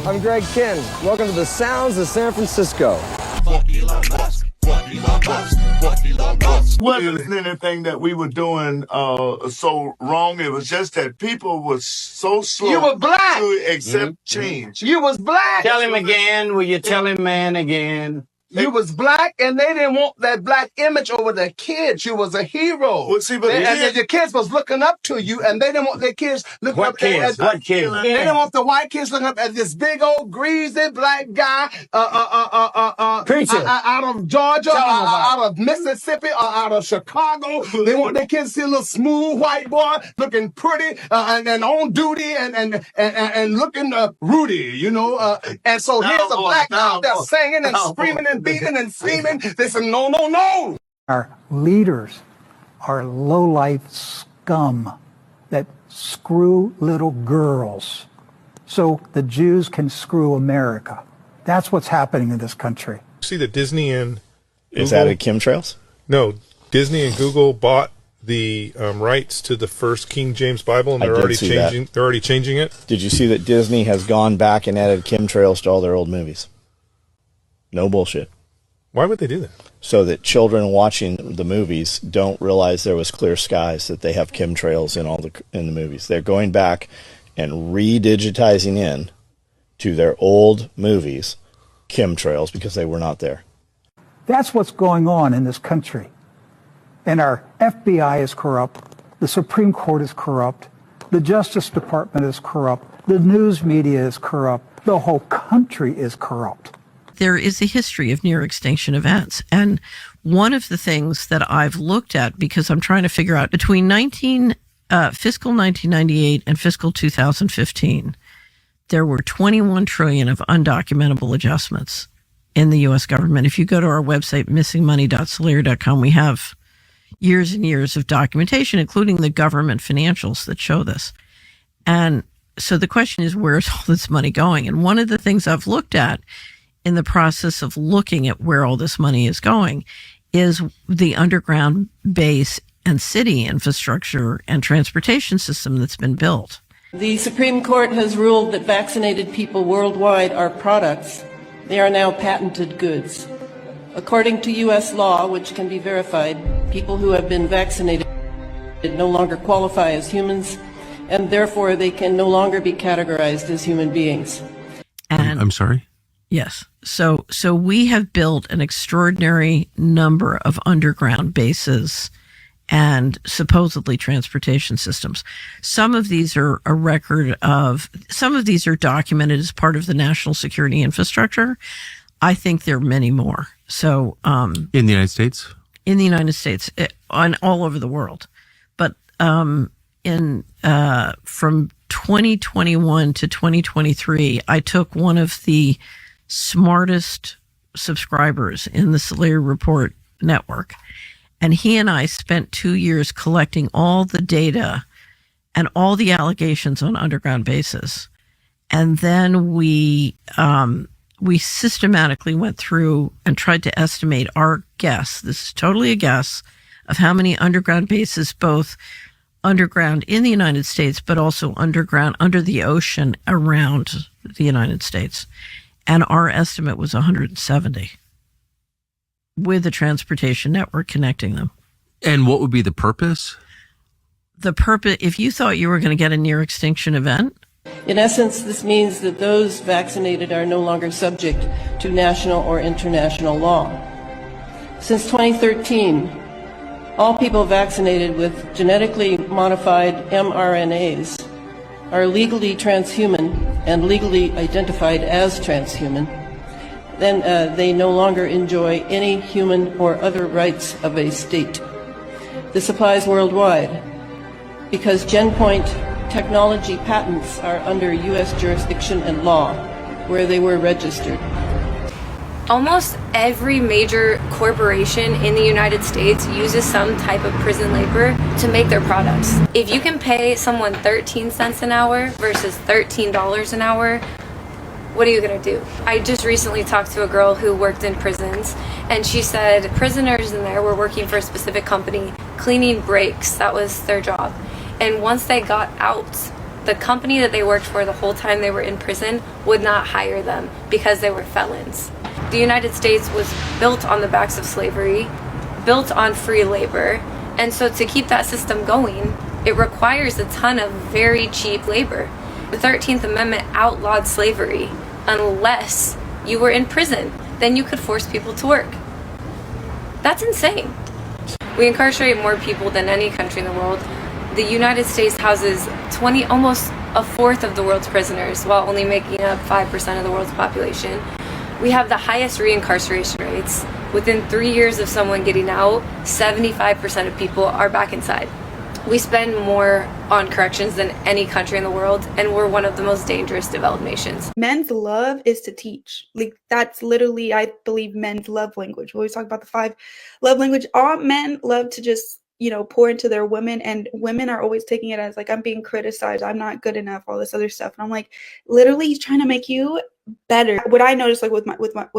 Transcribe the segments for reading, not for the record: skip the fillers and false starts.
I'm Greg Kinn. Welcome to the sounds of San Francisco. Wasn't anything that we were doing so wrong. It was just that people were so slow You were black to accept change. You was black. Tell him again. Will you tell him, man, again? You was black, and they didn't want that black image over their kids. You was a hero. Well, see, but and your kids was looking up to you, and they didn't want their kids looking What up kids? What kids? They didn't want the white kids looking up at this big old greasy black guy Preacher. out of Georgia, out of Mississippi, or out of Chicago. They want their kids to see a little smooth white boy looking pretty and on duty and looking Rudy, you know. And so here's a black guy out there singing and screaming and beating and screaming. They said, no, no, no. Our leaders are low-life scum that screw little girls so the Jews can screw America. That's what's happening in this country. See that Disney and Google, is that at chemtrails? No, Disney and Google bought the rights to the first King James Bible, and they're already changing. They're already changing it. Did you see that Disney has gone back and added chemtrails to all their old movies? No bullshit. Why would they do that? So that children watching the movies don't realize there was clear skies, that they have chemtrails in the movies. They're going back and redigitizing in to their old movies chemtrails because they were not there. That's what's going on in this country. And our FBI is corrupt. The Supreme Court is corrupt. The Justice Department is corrupt. The news media is corrupt. The whole country is corrupt. There is a history of near extinction events. And one of the things that I've looked at, because I'm trying to figure out between fiscal 1998 and fiscal 2015, there were 21 trillion of undocumentable adjustments in the U.S. government. If you go to our website, missingmoney.solera.com, we have years and years of documentation, including the government financials that show this. And so the question is, where's all this money going? And one of the things I've looked at in the process of looking at where all this money is going is the underground base and city infrastructure and transportation system that's been built. The Supreme Court has ruled that vaccinated people worldwide are products. They are now patented goods. According to U.S. law, which can be verified, people who have been vaccinated no longer qualify as humans, and therefore they can no longer be categorized as human beings. And I'm sorry? Yes. So we have built an extraordinary number of underground bases and supposedly transportation systems. Some of these are some of these are documented as part of the national security infrastructure. I think there are many more. So, in the United States? In the United States, on all over the world. But, from 2021 to 2023, I took one of the smartest subscribers in the Solera Report network, and he and I spent 2 years collecting all the data and all the allegations on underground bases. And then we systematically went through and tried to estimate our guess. This is totally a guess of how many underground bases, both underground in the United States, but also underground under the ocean around the United States. And our estimate was 170 with a transportation network connecting them. And what would be the purpose? The purpose, if you thought you were going to get a near extinction event. In essence, this means that those vaccinated are no longer subject to national or international law. Since 2013, all people vaccinated with genetically modified mRNAs are legally transhuman and legally identified as transhuman. Then they no longer enjoy any human or other rights of a state. This applies worldwide because GenPoint technology patents are under U.S. jurisdiction and law, where they were registered. Almost every major corporation in the United States uses some type of prison labor to make their products. If you can pay someone 13 cents an hour versus $13 an hour, what are you gonna do? I just recently talked to a girl who worked in prisons, and she said prisoners in there were working for a specific company, cleaning breaks. That was their job. And once they got out, the company that they worked for the whole time they were in prison would not hire them because they were felons. The United States was built on the backs of slavery, built on free labor, and so to keep that system going, it requires a ton of very cheap labor. The 13th Amendment outlawed slavery unless you were in prison. Then you could force people to work. That's insane. We incarcerate more people than any country in the world. The United States houses almost a fourth of the world's prisoners, while only making up 5% of the world's population. We have the highest reincarceration rates. Within 3 years of someone getting out, 75% of people are back inside. We spend more on corrections than any country in the world, and we're one of the most dangerous developed nations. Men's love is to teach. Like, that's literally, I believe, men's love language. We always talk about the 5 love language. All men love to just, pour into their women, and women are always taking it as like, I'm being criticized, I'm not good enough, all this other stuff. And I'm like, literally, he's trying to make you better. What I noticed, like what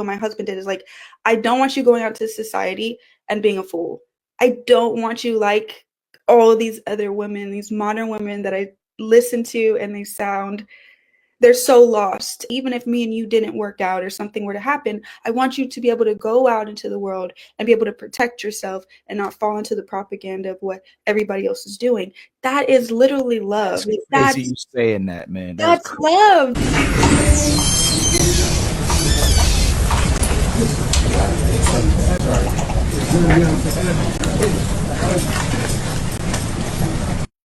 my husband did, is like, I don't want you going out to society and being a fool. I don't want you like all of these other women, these modern women that I listen to, and they're so lost. Even if me and you didn't work out or something were to happen, I want you to be able to go out into the world and be able to protect yourself and not fall into the propaganda of what everybody else is doing. That is literally love. That's crazy you saying that, man. That's love.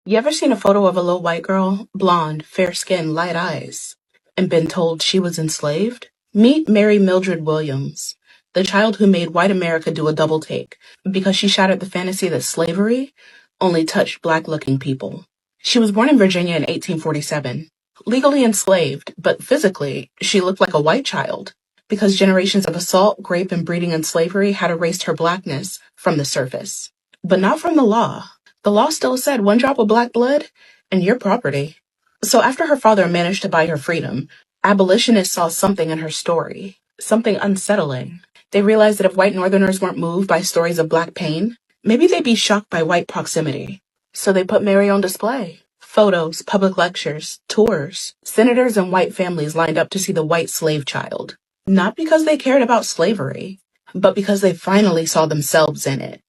You ever seen a photo of a little white girl, blonde, fair skin, light eyes, and been told she was enslaved? Meet Mary Mildred Williams, the child who made white America do a double take because she shattered the fantasy that slavery only touched black-looking people. She was born in Virginia in 1847, legally enslaved, but physically she looked like a white child because generations of assault, rape, and breeding in slavery had erased her blackness from the surface. But not from the law. The law still said 1 drop of black blood and your property. So after her father managed to buy her freedom, abolitionists saw something in her story, something unsettling. They realized that if white Northerners weren't moved by stories of black pain, maybe they'd be shocked by white proximity. So they put Mary on display. Photos, public lectures, tours. Senators and white families lined up to see the white slave child. Not because they cared about slavery, but because they finally saw themselves in it.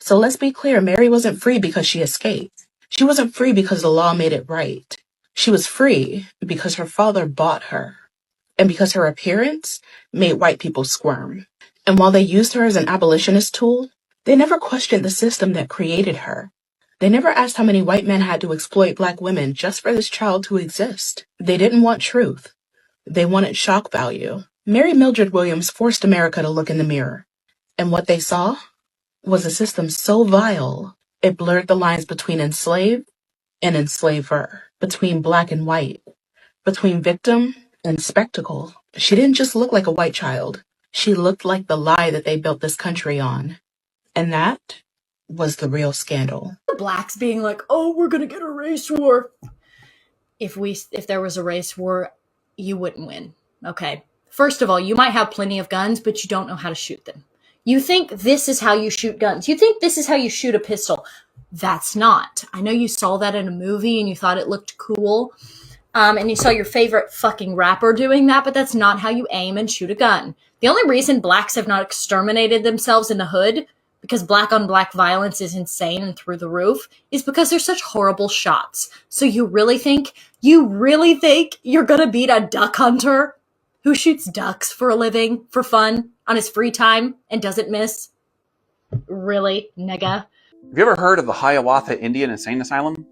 So let's be clear, Mary wasn't free because she escaped. She wasn't free because the law made it right. She was free because her father bought her, and because her appearance made white people squirm. And while they used her as an abolitionist tool, they never questioned the system that created her. They never asked how many white men had to exploit black women just for this child to exist. They didn't want truth. They wanted shock value. Mary Mildred Williams forced America to look in the mirror, and what they saw was a system so vile, it blurred the lines between enslaved and enslaver, between black and white, between victim and spectacle. She didn't just look like a white child. She looked like the lie that they built this country on. And that was the real scandal. Blacks being like, oh, we're going to get a race war. If there was a race war, you wouldn't win. Okay. First of all, you might have plenty of guns, but you don't know how to shoot them. You think this is how you shoot guns. You think this is how you shoot a pistol. That's not. I know you saw that in a movie and you thought it looked cool. And you saw your favorite fucking rapper doing that, but that's not how you aim and shoot a gun. The only reason blacks have not exterminated themselves in the hood, because black on black violence is insane and through the roof, is because they're such horrible shots. So you really think you're gonna beat a duck hunter who shoots ducks for a living, for fun, on his free time, and doesn't miss? Really, nigga? Have you ever heard of the Hiawatha Indian Insane Asylum?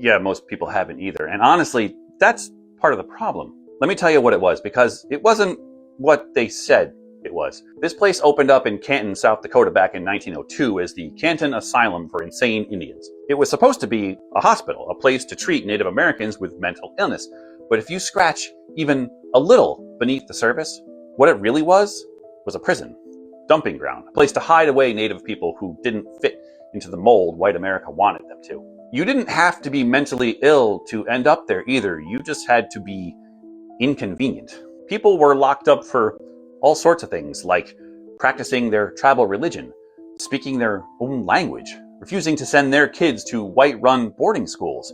Yeah, most people haven't either. And honestly, that's part of the problem. Let me tell you what it was, because it wasn't what they said it was. This place opened up in Canton, South Dakota back in 1902 as the Canton Asylum for Insane Indians. It was supposed to be a hospital, a place to treat Native Americans with mental illness. But if you scratch even a little beneath the surface, what it really was a prison, dumping ground, a place to hide away Native people who didn't fit into the mold white America wanted them to. You didn't have to be mentally ill to end up there either. You just had to be inconvenient. People were locked up for all sorts of things, like practicing their tribal religion, speaking their own language, refusing to send their kids to white-run boarding schools,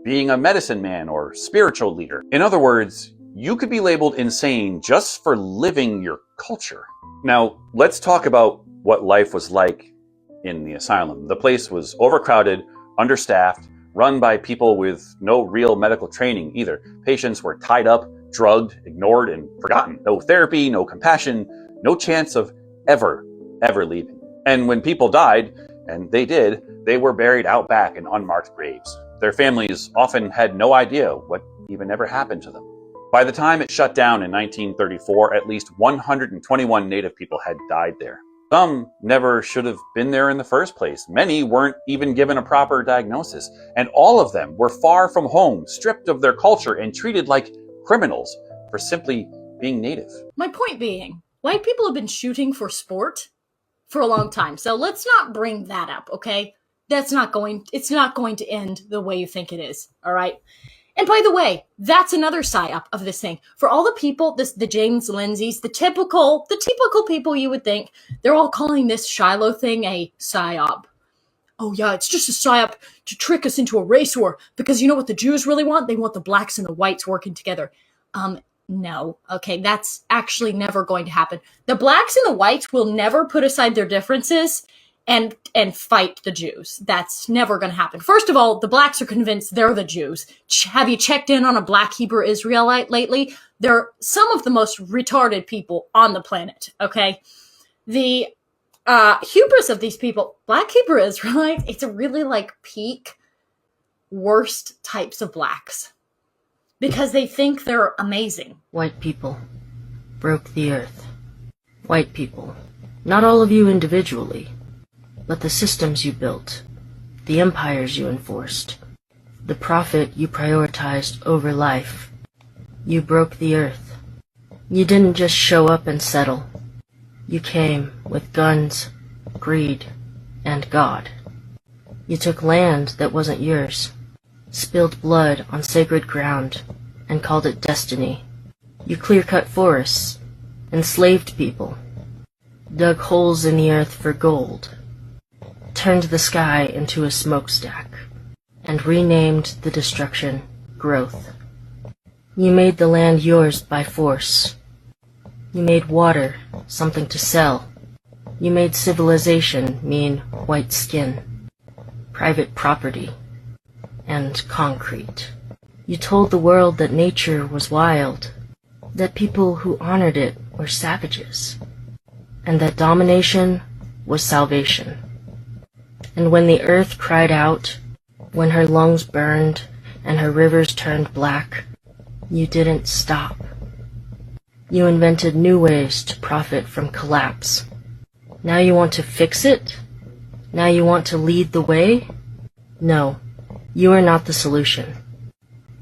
being a medicine man or spiritual leader. In other words, you could be labeled insane just for living your culture. Now, let's talk about what life was like in the asylum. The place was overcrowded, understaffed, run by people with no real medical training either. Patients were tied up, drugged, ignored, and forgotten. No therapy, no compassion, no chance of ever leaving. And when people died, and they did, they were buried out back in unmarked graves. Their families often had no idea what even ever happened to them. By the time it shut down in 1934, at least 121 Native people had died there. Some never should have been there in the first place. Many weren't even given a proper diagnosis. And all of them were far from home, stripped of their culture, and treated like criminals for simply being Native. My point being, white people have been shooting for sport for a long time. So let's not bring that up, okay? It's not going to end the way you think it is, all right? And by the way, that's another psyop of this thing. For all the people, the James Lindsays, the typical people you would think, they're all calling this Shiloh thing a psyop. Oh yeah, it's just a psyop to trick us into a race war, because you know what the Jews really want? They want the blacks and the whites working together. No. Okay, that's actually never going to happen. The blacks and the whites will never put aside their differences and fight the Jews. That's never going to happen. First of all, the blacks are convinced they're the Jews. Have you checked in on a black Hebrew Israelite lately? They're some of the most retarded people on the planet, okay? The hubris of these people, black Hebrew Israelites, it's a really like peak worst types of blacks. Because they think they're amazing. White people broke the earth. White people, not all of you individually, but the systems you built, the empires you enforced, the profit you prioritized over life. You broke the earth. You didn't just show up and settle. You came with guns, greed, and God. You took land that wasn't yours, spilled blood on sacred ground, and called it destiny. You clear-cut forests, enslaved people, dug holes in the earth for gold, turned the sky into a smokestack, and renamed the destruction growth. You made the land yours by force. You made water something to sell. You made civilization mean white skin, private property, and concrete. You told the world that nature was wild, that people who honored it were savages, and that domination was salvation. And when the earth cried out, when her lungs burned and her rivers turned black, you didn't stop. You invented new ways to profit from collapse. Now you want to fix it? Now you want to lead the way? No. You are not the solution.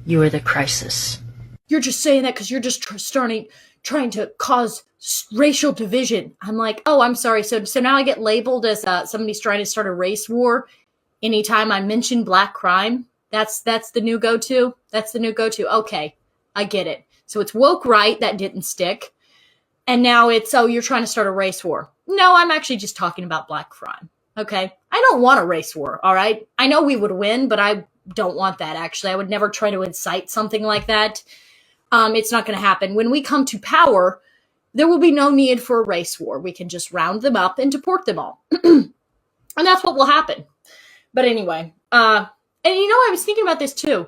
You are the crisis. You're just saying that because you're just trying to cause racial division. I'm like, oh, I'm sorry. So now I get labeled as somebody's trying to start a race war anytime I mention black crime. That's the new go-to. That's the new go-to. Okay, I get it. So it's woke right that didn't stick, and now it's you're trying to start a race war. No, I'm actually just talking about black crime. Okay, I don't want a race war. All right, I know we would win, but I don't want that. Actually, I would never try to incite something like that. It's not going to happen. When we come to power, there will be no need for a race war. We can just round them up and deport them all. And that's what will happen. But anyway, and I was thinking about this too.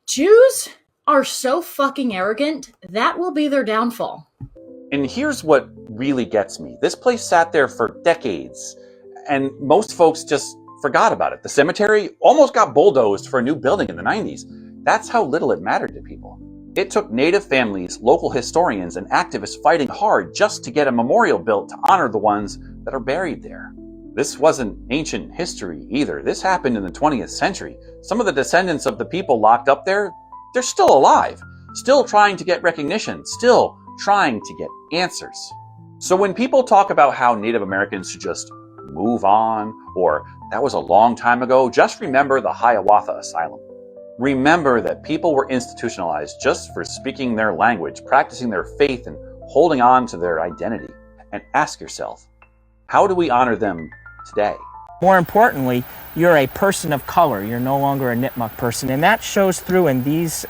Jews are so fucking arrogant, that will be their downfall. And here's what really gets me. This place sat there for decades, and most folks just forgot about it. The cemetery almost got bulldozed for a new building in the 90s. That's how little it mattered to people. It took Native families, local historians, and activists fighting hard just to get a memorial built to honor the ones that are buried there. This wasn't ancient history either. This happened in the 20th century. Some of the descendants of the people locked up there, they're still alive, still trying to get recognition, still trying to get answers. So when people talk about how Native Americans should just move on, or that was a long time ago, just remember the Hiawatha Asylum. Remember that people were institutionalized just for speaking their language, practicing their faith, and holding on to their identity. And ask yourself, how do we honor them today? More importantly, you're a person of color. You're no longer a Nipmuc person. And that shows through in these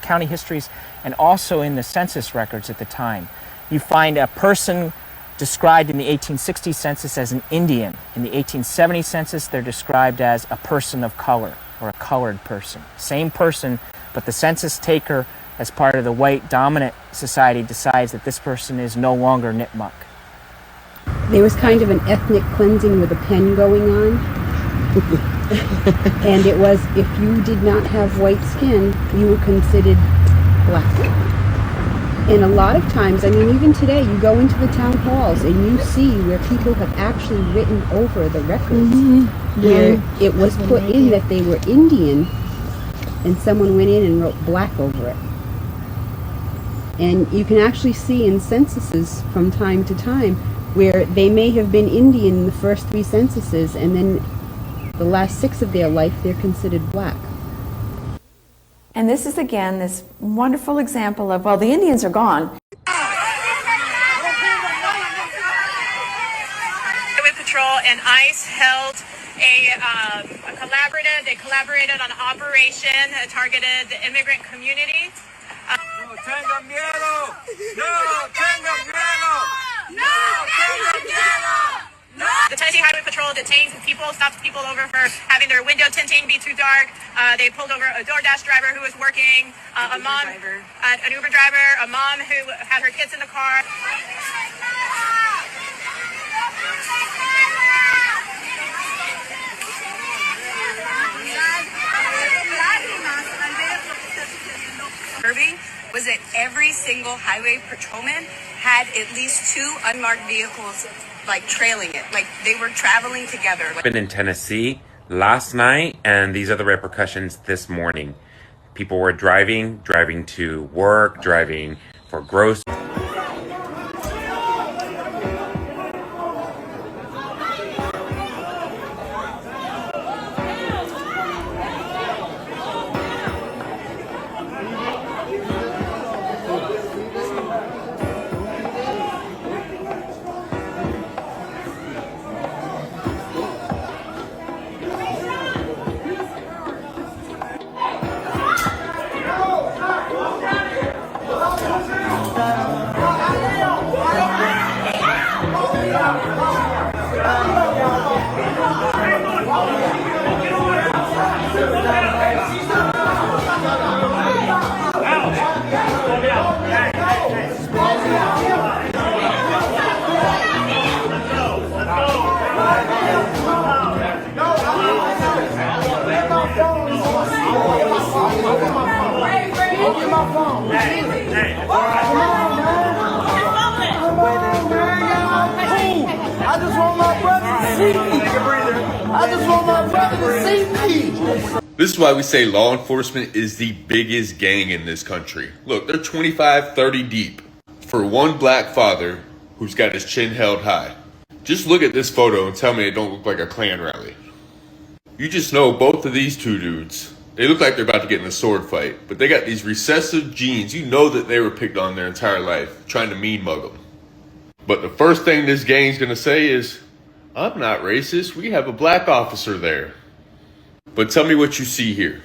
county histories and also in the census records at the time. You find a person described in the 1860 census as an Indian. In the 1870 census, they're described as a person of color or a colored person. Same person, but the census taker, as part of the white dominant society, decides that this person is no longer Nipmuc. There was kind of an ethnic cleansing with a pen going on. And it was, if you did not have white skin, you were considered black. And a lot of times, I mean, even today, you go into the town halls and you see where people have actually written over the records, where it was put in that they were Indian, and someone went in and wrote black over it. And you can actually see in censuses from time to time where they may have been Indian in the first 3 censuses, and then the last 6 of their life, they're considered black. And this is, again, this wonderful example of, well, the Indians are gone. Highway Patrol and ICE held a collaborative. They collaborated on an operation that targeted the immigrant community. No tengan miedo! No tengan miedo! No tengan miedo! The Tennessee Highway Patrol detained people, stopped people over for having their window tinting be too dark. They pulled over a DoorDash driver who was working, an Uber driver, a mom who had her kids in the car. Irving was that every single highway patrolman had at least 2 unmarked vehicles, like trailing it, like they were traveling together. I've been in Tennessee last night, and these are the repercussions this morning. People were driving to work, driving for groceries. I just want my brother to see me. I just want my brother to see me. This is why we say law enforcement is the biggest gang in this country. Look, they're 25, 30 deep. For one black father who's got his chin held high. Just look at this photo and tell me it don't look like a Klan rally. You just know both of these 2 dudes, they look like they're about to get in a sword fight, but they got these recessive genes. You know that they were picked on their entire life, trying to mean mug them. But the first thing this gang's gonna say is, I'm not racist, we have a black officer there. But tell me what you see here.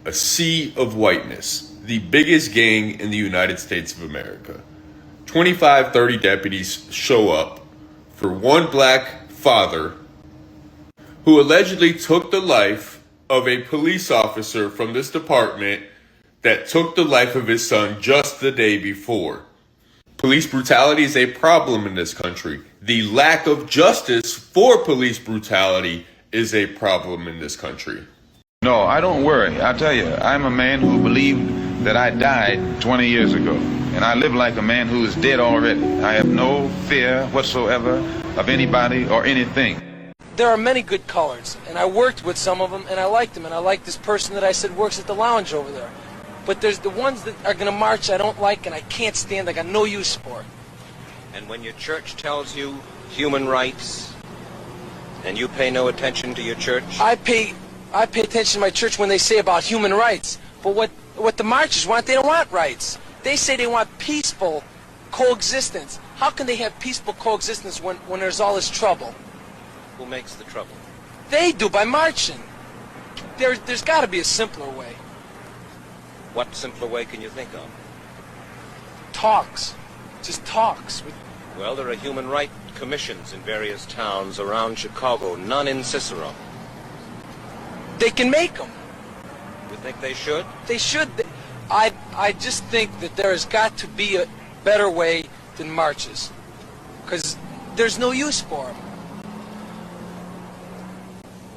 A sea of whiteness. The biggest gang in the United States of America. 25, 30 deputies show up for one black father who allegedly took the life of a police officer from this department that took the life of his son just the day before. Police brutality is a problem in this country. The lack of justice for police brutality is a problem in this country. No, I don't worry. I tell you, I'm a man who believed that I died 20 years ago. And I live like a man who is dead already. I have no fear whatsoever of anybody or anything. There are many good colors, and I worked with some of them, and I liked them, and I like this person that I said works at the lounge over there. But there's the ones that are going to march I don't like, and I can't stand, I got no use for. And when your church tells you human rights, and you pay no attention to your church? I pay attention to my church when they say about human rights. But what the marchers want, they don't want rights. They say they want peaceful coexistence. How can they have peaceful coexistence when there's all this trouble? Who makes the trouble? They do by marching. There's got to be a simpler way. What simpler way can you think of? Talks. Just talks. Well, there are human rights commissions in various towns around Chicago, none in Cicero. They can make them. You think they should? They should. I just think that there has got to be a better way than marches. Because there's no use for them.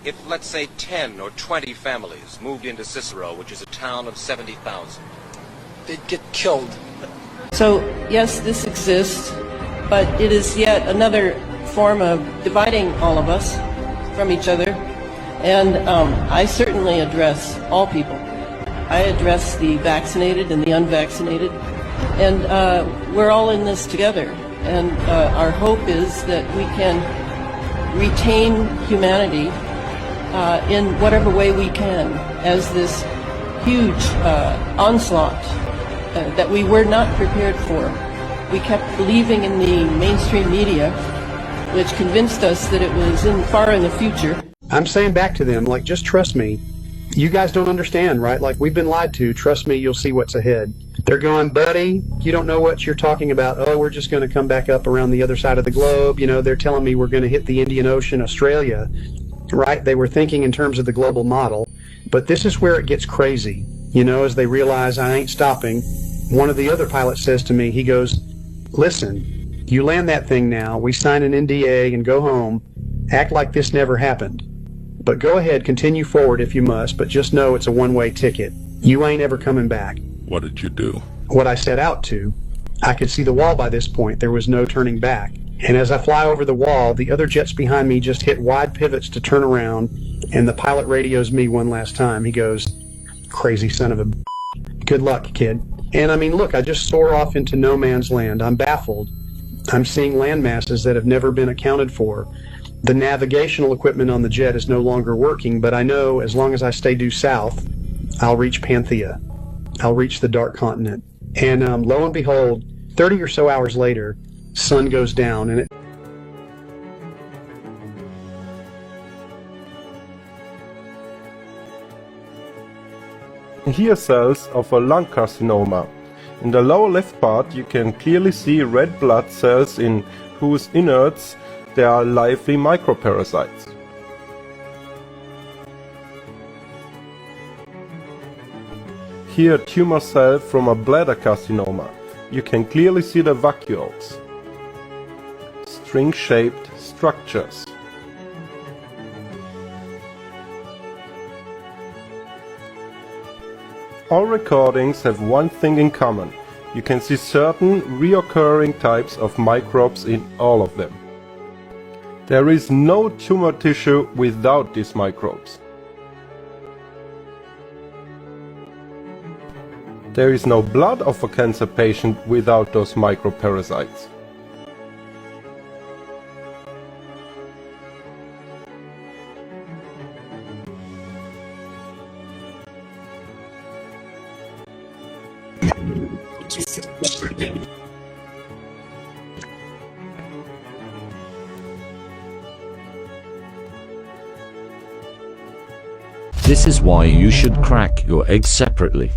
If, let's say, 10 or 20 families moved into Cicero, which is a town of 70,000. They'd get killed. So, yes, this exists, but it is yet another form of dividing all of us from each other. And I certainly address all people. I address the vaccinated and the unvaccinated. And we're all in this together. And our hope is that we can retain humanity in whatever way we can as this huge onslaught that we were not prepared for. We kept believing in the mainstream media, which convinced us that it was far in the future. I'm saying back to them, like, just trust me. You guys don't understand, right? Like, we've been lied to. Trust me, you'll see what's ahead. They're going, buddy, you don't know what you're talking about. Oh, we're just going to come back up around the other side of the globe. You know, they're telling me we're going to hit the Indian Ocean, Australia, right? They were thinking in terms of the global model. But this is where it gets crazy. You know, as they realize I ain't stopping, one of the other pilots says to me, he goes, listen, you land that thing now, we sign an NDA and go home, act like this never happened. But go ahead, continue forward if you must, but just know it's a one-way ticket. You ain't ever coming back. What did you do? What I set out to. I could see the wall by this point. There was no turning back. And as I fly over the wall, the other jets behind me just hit wide pivots to turn around, and the pilot radios me one last time. He goes, crazy son of a b****. Good luck, kid. And I mean, look, I just soar off into no man's land. I'm baffled. I'm seeing land masses that have never been accounted for. The navigational equipment on the jet is no longer working, but I know as long as I stay due south, I'll reach Panthea. I'll reach the Dark Continent. And lo and behold, 30 or so hours later, sun goes down and it... Here cells of a lung carcinoma. In the lower left part you can clearly see red blood cells in whose innards there are lively microparasites. Here a tumor cell from a bladder carcinoma. You can clearly see the vacuoles. String-shaped structures. All recordings have one thing in common. You can see certain reoccurring types of microbes in all of them. There is no tumor tissue without these microbes. There is no blood of a cancer patient without those microparasites. This is why you should crack your eggs separately.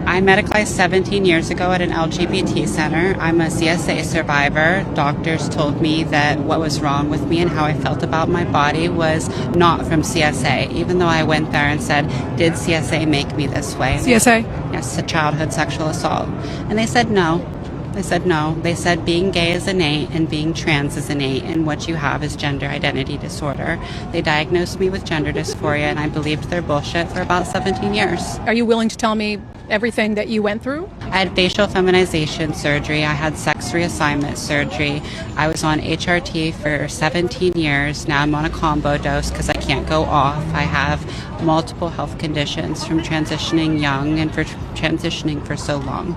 I medicalized 17 years ago at an LGBT center. I'm a CSA survivor. Doctors told me that what was wrong with me and how I felt about my body was not from CSA, even though I went there and said, did CSA make me this way? CSA? Yes, a childhood sexual assault. And they said no. They said no. They said being gay is innate and being trans is innate, and what you have is gender identity disorder. They diagnosed me with gender dysphoria, and I believed their bullshit for about 17 years. Are you willing to tell me everything that you went through? I had facial feminization surgery. I had sex reassignment surgery. I was on HRT for 17 years. Now I'm on a combo dose because I can't go off. I have multiple health conditions from transitioning young and for transitioning for so long.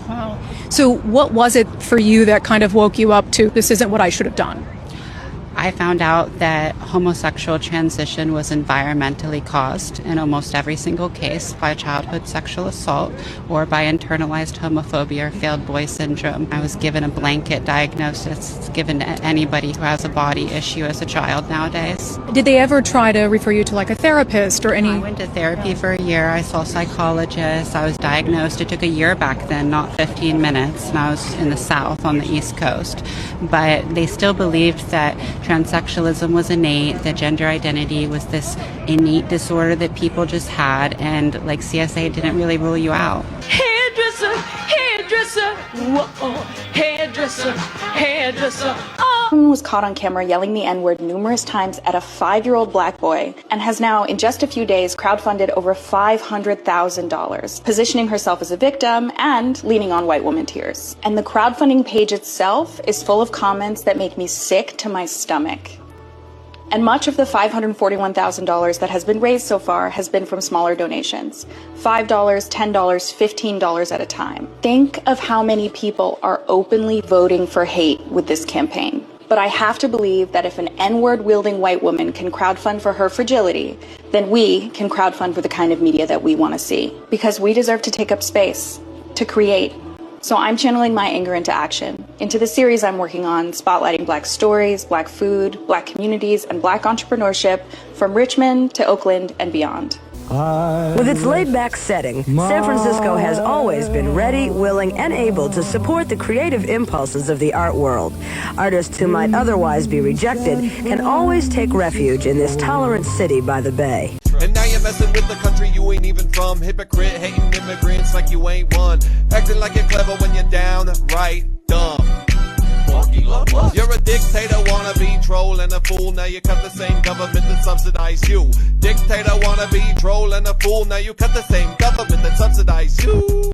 Wow. So what was it for you that kind of woke you up to, this isn't what I should have done? I found out that homosexual transition was environmentally caused in almost every single case by childhood sexual assault or by internalized homophobia or failed boy syndrome. I was given a blanket diagnosis given to anybody who has a body issue as a child nowadays. Did they ever try to refer you to like a therapist or any? I went to therapy for a year. I saw psychologists. I was diagnosed. It took a year back then, not 15 minutes, and I was in the South on the East Coast. But they still believed that transsexualism was innate, that gender identity was this innate disorder that people just had, and like CSA didn't really rule you out. Hairdresser, hairdresser, whoa, hairdresser, hairdresser. Woman was caught on camera yelling the N-word numerous times at a 5-year-old black boy and has now, in just a few days, crowdfunded over $500,000, positioning herself as a victim and leaning on white woman tears. And the crowdfunding page itself is full of comments that make me sick to my stomach. And much of the $541,000 that has been raised so far has been from smaller donations. $5, $10, $15 at a time. Think of how many people are openly voting for hate with this campaign. But I have to believe that if an N-word wielding white woman can crowdfund for her fragility, then we can crowdfund for the kind of media that we want to see. Because we deserve to take up space, to create. So I'm channeling my anger into action, into the series I'm working on, spotlighting Black stories, Black food, Black communities, and Black entrepreneurship from Richmond to Oakland and beyond. With its laid-back setting, San Francisco has always been ready, willing, and able to support the creative impulses of the art world. Artists who might otherwise be rejected can always take refuge in this tolerant city by the bay. And now you're messing with the country you ain't even from. Hypocrite, hating immigrants like you ain't one. Acting like you're clever when you're downright dumb. You're a dictator, wannabe troll and a fool. Now you cut the same government that subsidize you. Dictator, wannabe troll and a fool. Now you cut the same government that subsidize you.